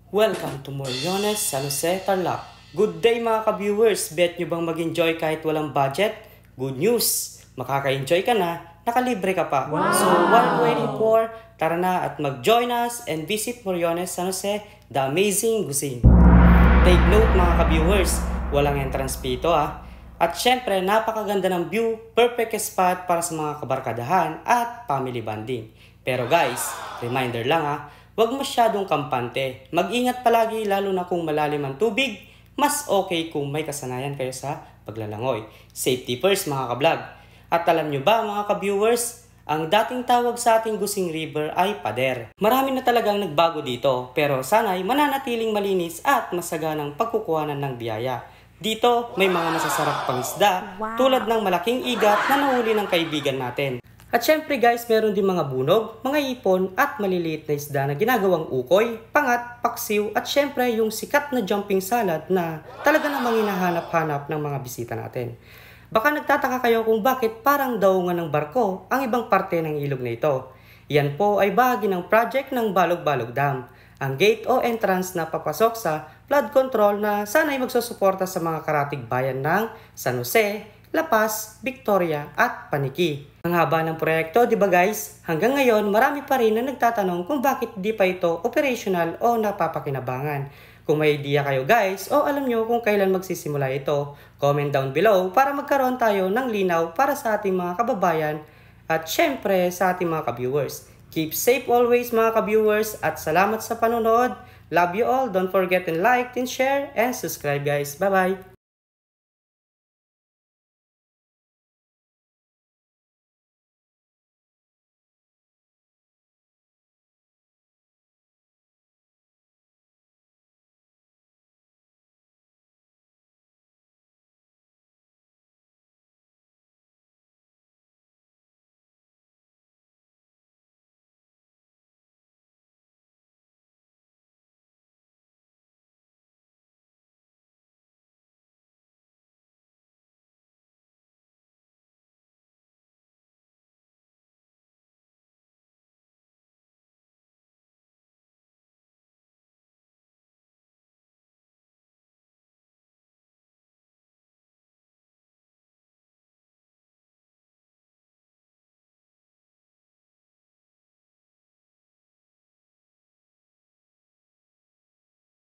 Welcome to Moriones, San Jose, Tarlac. Good day mga ka-viewers! Bet nyo bang mag-enjoy kahit walang budget? Good news! Makaka-enjoy ka na, nakalibre ka pa. Wow! So while waiting for, tara na at mag-join us and visit Moriones, San Jose, the amazing Gusin. Take note mga ka-viewers, walang entrance fee ito At syempre, napakaganda ng view, perfect spot para sa mga kabarkadahan at family bonding. Pero guys, reminder lang huwag masyadong kampante. Mag-ingat palagi lalo na kung malalim ang tubig. Mas okay kung may kasanayan kayo sa paglalangoy. Safety first mga ka-vlog. At alam nyo ba mga ka-viewers, ang dating tawag sa ating Gusing River ay pader. Marami na talagang nagbago dito, pero sana'y mananatiling malinis at masaganang pagkukuhanan ng biyaya. Dito may mga masasarap pang isda tulad ng malaking igat na nahuli ng kaibigan natin. At syempre guys, meron din mga bunog, mga ipon at maliliit na isda na ginagawang ukoy, pangat, paksiw at syempre yung sikat na jumping salad na talaga namang hinahanap-hanap ng mga bisita natin. Baka nagtataka kayo kung bakit parang daungan ng barko ang ibang parte ng ilog na ito. Yan po ay bahagi ng project ng Balog-Balog Dam, ang gate o entrance na papasok sa flood control na sana'y magsusuporta sa mga karatig bayan ng San Jose, La Paz, Victoria at Paniki. Ang haba ng proyekto, di ba guys? Hanggang ngayon, marami pa rin na nagtatanong kung bakit di pa ito operational o napapakinabangan. Kung may idea kayo guys o alam nyo kung kailan magsisimula ito, comment down below para magkaroon tayo ng linaw para sa ating mga kababayan at syempre sa ating mga ka-viewers. Keep safe always mga ka-viewers at salamat sa panonood. Love you all. Don't forget to like and share and subscribe guys. Bye-bye!